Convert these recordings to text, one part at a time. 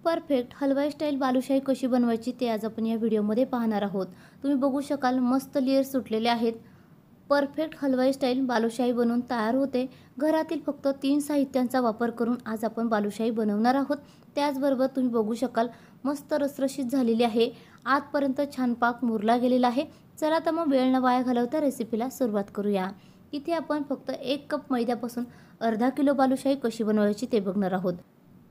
Perfect Halwai style balushahi कशी बनवायची ते आज आपण या व्हिडिओमध्ये पाहणार आहोत। तुम्ही बघू शकाल मस्त लेयर सुटलेले आहेत। परफेक्ट हलवाई स्टाईल बालुशाही बनवून तयार होते। घरातील फक्त 3 साहित्यांचा वापर करून आज आपण बालुशाही बनवणार आहोत। त्याचबरोबर तुम्ही बघू शकाल मस्त रसरशीत झालेली आहे। आजपर्यंत छान पाक मुरला गेलेला आहे। चला तर मग वेळ न वाया घालवता रेसिपीला सुरुवात करूया। इथे आपण फक्त 1 कप मैद्यापासून अर्धा किलो बालुशाही कशी बनवायची ते बघणार आहोत।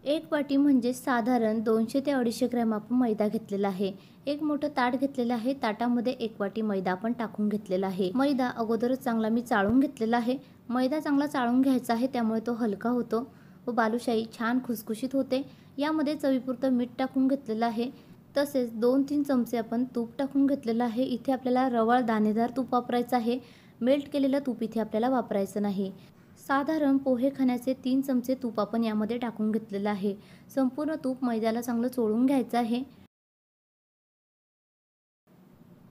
1 वाटी म्हणजे साधारण 200 ते 250 ग्रॅम आपण मैदा घेतलेला आहे। एक मोठं ताट घेतलेलं आहे। ताटामध्ये 1 वाटी मैदा आपण टाकून घेतलेला आहे। मैदा अगोदरच चांगला मी चाळून घेतलेला आहे। मैदा चांगला चाळून घ्यायचा आहे, त्यामुळे तो हलका होतो व बालुशाही छान खुसखुशीत होते। यामध्ये चवीपुरतं मीठ टाकून घेतलेलं आहे। तसेच 2-3 चमचे आपण तूप टाकून घेतलेलं आहे। इथे आपल्याला रवाळ दाणेदार तूप वापरायचं आहे। मेल्ट केलेलं तूप इथे आपल्याला वापरायचं नाही। साधारण पोहे खाण्याचे 3 चमचे तूप आपण यामध्ये टाकून घेतलेलं आहे। संपूर्ण तूप मैद्याला चांगलं चोळून घ्यायचं आहे।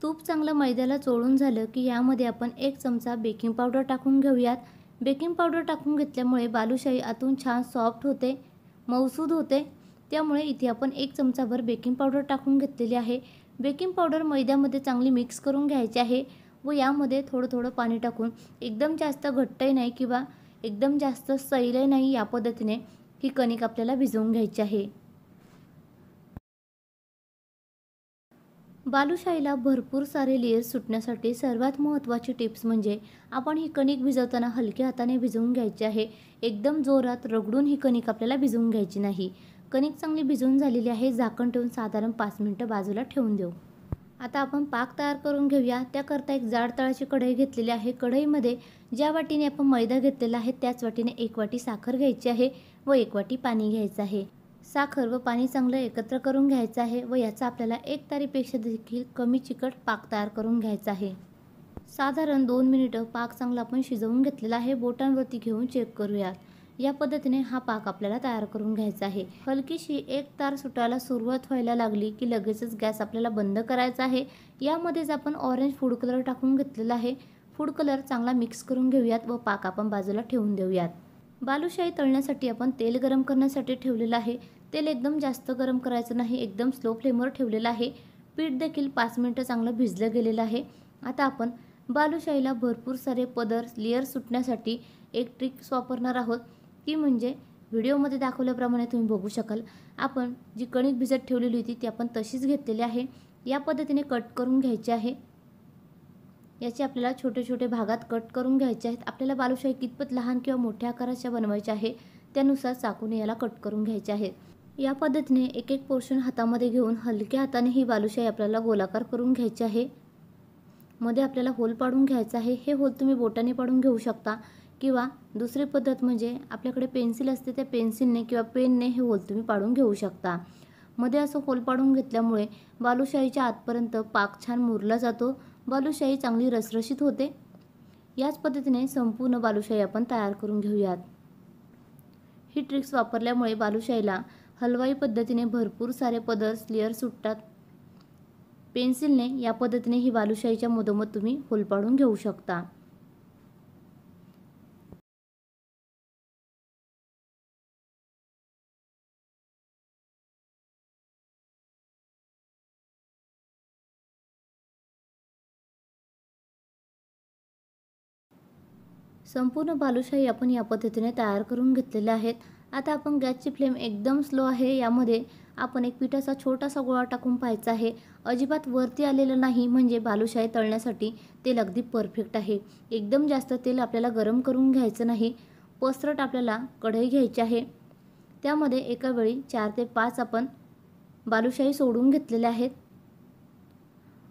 तूप चांगलं मैद्याला चोळून झालं की यामध्ये आपण 1 चमचा बेकिंग पावडर टाकून घेऊयात। बेकिंग पावडर टाकून घेतल्यामुळे बालुशाही आतून छान सॉफ्ट होते, मऊसूद होते। त्यामुळे इथे आपण 1 चमचाभर बेकिंग पावडर टाकून घेतलेली आहे। बेकिंग पावडर मैद्यामध्ये चांगली मिक्स करून घ्यायची आहे व यामध्ये थोडं थोडं पाणी टाकून एकदम जास्त घट्टही नाही किंवा एकदम जास्त सैलही नाही, या पद्धतीने ही कणिक आपल्याला भिजवून घ्यायची आहे। बालुशाहीला भरपूर सारे लेयर्स सुटण्यासाठी सर्वात महत्त्वाची टिप्स म्हणजे आपण ही कणिक भिजवताना हलक्या हाताने भिजवून घ्यायची आहे। एकदम जोरात रगडून ही कणिक आपल्याला भिजवून घ्यायची नाही। कणिक चांगली भिजवून झालेली आहे। झाकण ठेवून साधारण 5 मिनिटं बाजूला ठेवून देऊ। आता आपण पाक तयार करून घेऊया। त्याकरता एक जाड तळाची कढई घेतलेली आहे। कढईमध्ये ज्या वाटीने आपण मैदा घेतलेला आहे त्याच वाटीने 1 वाटी साखर घ्यायची आहे व 1 वाटी पाणी घ्यायचं आहे। साखर व पाणी चांगलं एकत्र करून घ्यायचं आहे व याचा आपल्याला 1 तारीपेक्षा देखील कमी चिकट पाक तयार करून घ्यायचा आहे। साधारण 2 मिनिटं पाक चांगला आपण शिजवून घेतलेला आहे। बोटांवरती घेऊन चेक करूयात। या पद्धतीने हा पाक आपल्याला तयार करून घ्यायचा आहे। हलकीशी 1 तार सुटायला सुरुवात व्हायला लागली की लगेचच गॅस आपल्याला बंद करायचा आहे। यामध्येच आपण ऑरेंज फूड कलर टाकून घेतलेला आहे। फूड कलर चांगला मिक्स करून घेऊयात व पाक आपण बाजूला ठेवून देऊयात। बालुशाही तळण्यासाठी आपण तेल गरम करण्यासाठी ठेवलेलं आहे। तेल एकदम जास्त गरम करायचं नाही, एकदम स्लो फ्लेमवर ठेवलेलं आहे। पीठ देखील 5 मिनिटं चांगलं भिजलं गेलेलं आहे। आता आपण बालुशाहीला भरपूर सारे पदर लेयर सुटण्यासाठी एक ट्रिक्स वापरणार आहोत। ती म्हणजे व्हिडिओमध्ये दाखवल्याप्रमाणे तुम्ही बघू शकाल आपण जी कणिक भिजत ठेवलेली होती ती आपण तशीच घेतलेली आहे। या पद्धतीने कट करून घ्यायची आहे। याचे आपल्याला छोटे छोटे भागात कट करून घ्यायचे आहेत। आपल्याला बालुशाही कितपत लहान किंवा मोठ्या आकाराच्या बनवायची आहे त्यानुसार चाकूने याला कट करून घ्यायचे आहेत। या पद्धतीने एक एक पोर्शन हातामध्ये घेऊन हलक्या हाताने ही बालुशाही आपल्याला गोलाकार करून घ्यायची आहे। मध्ये आपल्याला होल पाडून घ्यायचा आहे। हे होल तुम्ही बोटाने पाडून घेऊ शकता किंवा दुसरी पद्धत म्हणजे आपल्याकडे पेन्सिल असते त्या पेन्सिलने किंवा पेनने हे होल तुम्ही पाडून घेऊ शकता। मध्ये असं होल पाडून घेतल्यामुळे बालुशाहीच्या आतपर्यंत पाक छान मुरला जातो। बालुशाही चांगली रसरशीत होते। याच पद्धतीने संपूर्ण बालुशाही आपण तयार करून घेऊयात। ही ट्रिक्स वापरल्यामुळे बालुशाहीला हलवाई पद्धतीने भरपूर सारे पदर्स लेयर सुटतात। पेन्सिलने या पद्धतीने ही बालुशाहीच्या मधोमध तुम्ही होल पाडून घेऊ शकता। संपूर्ण बालुशाही आपण या पद्धतीने तयार करून घेतलेले आहेत। आता आपण गॅसची फ्लेम एकदम स्लो आहे। यामध्ये आपण एक पिठाचा छोटासा गोळा टाकून पाहायचा आहे। अजिबात वरती आलेलं नाही, म्हणजे बालुशाही तळण्यासाठी तेल अगदी परफेक्ट आहे। एकदम जास्त तेल आपल्याला गरम करून घ्यायचं नाही। पसरट आपल्याला कढई घ्यायची आहे। त्यामध्ये एका वेळी 4 ते 5 आपण बालुशाही सोडून घेतलेल्या आहेत।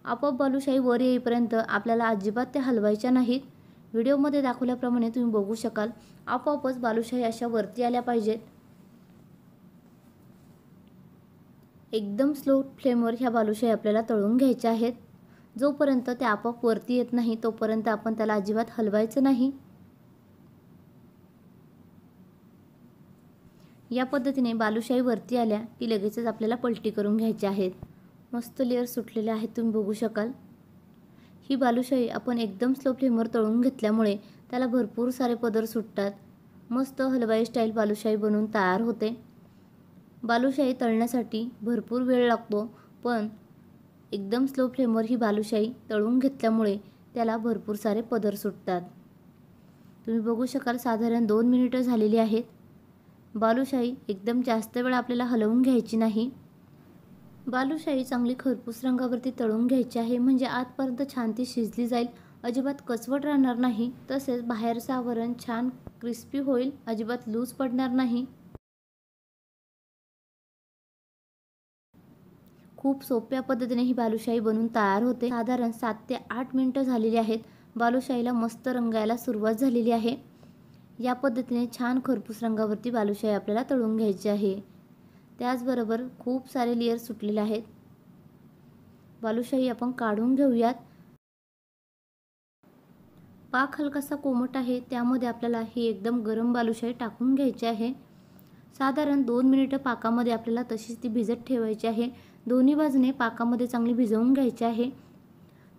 आपोआप बालुशाही वर येईपर्यंत आपल्याला अजिबात ते हलवायच्या नाहीत। व्हिडिओमध्ये दाखवल्याप्रमाणे तुम्ही बघू शकाल आपोआपच बालुशाही अशा वरती आल्या पाहिजेत। एकदम स्लो फ्लेमवर ह्या बालुशाही आपल्याला तळून घ्यायच्या आहेत। जोपर्यंत ते आपोआप वरती येत नाही तोपर्यंत आपण त्याला अजिबात हलवायचं नाही। या पद्धतीने बालुशाही वरती आल्या की लगेचच आपल्याला पलटी करून घ्यायची आहेत। मस्त लेयर सुटलेले आहेत, तुम्ही बघू शकाल। ही बालुशाही आपण एकदम स्लो फ्लेमवर तळून घेतल्यामुळे त्याला भरपूर सारे पदर सुटतात। मस्त हलवाई स्टाईल बालुशाही बनवून तयार होते। बालुशाही तळण्यासाठी भरपूर वेळ लागतो, पण एकदम स्लो फ्लेमवर ही बालुशाही तळून घेतल्यामुळे त्याला भरपूर सारे पदर सुटतात। तुम्ही बघू शकाल साधारण 2 मिनिटं झालेली आहेत। बालुशाही एकदम जास्त वेळ आपल्याला हलवून घ्यायची नाही। बालुशाही चांगली खरपूस रंगावरती तळून घ्यायची आहे, म्हणजे आतपर्यंत छान ती शिजली जाईल, अजिबात कचवट राहणार नाही। तसेच बाहेरचं आवरण छान क्रिस्पी होईल, अजिबात लूज पडणार नाही। खूप सोप्या पद्धतीने ही बालुशाही बनवून तयार होते। साधारण 7 ते 8 मिनिटं झालेली आहेत। बालुशाहीला मस्त रंग यायला सुरुवात झालेली आहे। या पद्धतीने छान खरपूस रंगावरती बालुशाही आपल्याला तळून घ्यायची आहे। त्याचबरोबर खूप सारे लेयर सुटलेले आहेत। बालुशाही आपण काढून घेऊयात। पाक हलकासा कोमट आहे, त्यामध्ये आपल्याला ही एकदम गरम बालुशाही टाकून घ्यायची आहे। साधारण 2 मिनिटं पाकामध्ये आपल्याला तशीच ती भिजत ठेवायची आहे। दोन्ही बाजूने पाकामध्ये चांगली भिजवून घ्यायची आहे।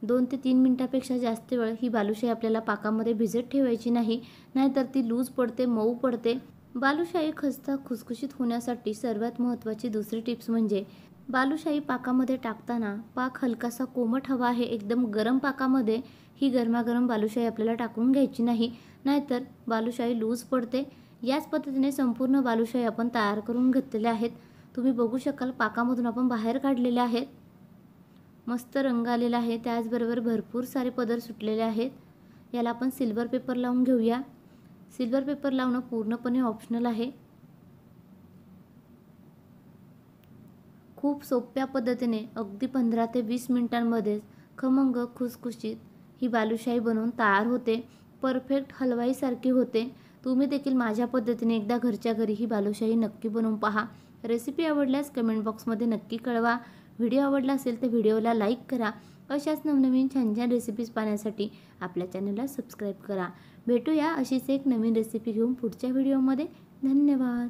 2 ते 3 मिनिटापेक्षा जास्त वेळ ही बालुशाही आपल्याला पाकामध्ये भिजत ठेवायची नाही, नाहीतर ती लूज पडते, मऊ पडते। बालुशाही खस्ता खुसखुशीत होण्यासाठी सर्वात महत्त्वाची दुसरी टिप्स म्हणजे बालुशाही पाकामध्ये टाकताना पाक हलकासा कोमट हवा आहे। एकदम गरम पाकामध्ये ही गरमागरम बालुशाही आपल्याला टाकून घ्यायची नाही, नाहीतर बालुशाही लूज पडते। याच पद्धतीने संपूर्ण बालुशाही आपण तयार करून घेतलेल्या आहेत। तुम्ही बघू शकाल पाकामधून आपण बाहेर काढलेले आहेत। मस्त रंग आलेला आहे, त्याचबरोबर भरपूर सारे पदर सुटलेले आहेत। याला आपण सिल्वर पेपर लावून घेऊया। सिल्वर पेपर लावणं पूर्णपणे ऑप्शनल आहे। खूप सोप्या पद्धतीने अगदी 15 ते 20 मिनिटांमध्ये खमंग खुसखुशीत ही बालुशाही बनवून तयार होते। परफेक्ट हलवाईसारखी होते। तुम्ही देखील माझ्या पद्धतीने एकदा घरच्या घरी ही बालुशाही नक्की बनवून पहा। रेसिपी आवडल्यास कमेंट बॉक्समध्ये नक्की कळवा। व्हिडिओ आवडला असेल तर व्हिडिओला लाईक करा। अशाच नवनवीन छान छान रेसिपीज पाहण्यासाठी आपल्या चॅनलला सबस्क्राईब करा। भेटूया अशीच एक नवीन रेसिपी घेऊन पुढच्या व्हिडिओमध्ये। धन्यवाद।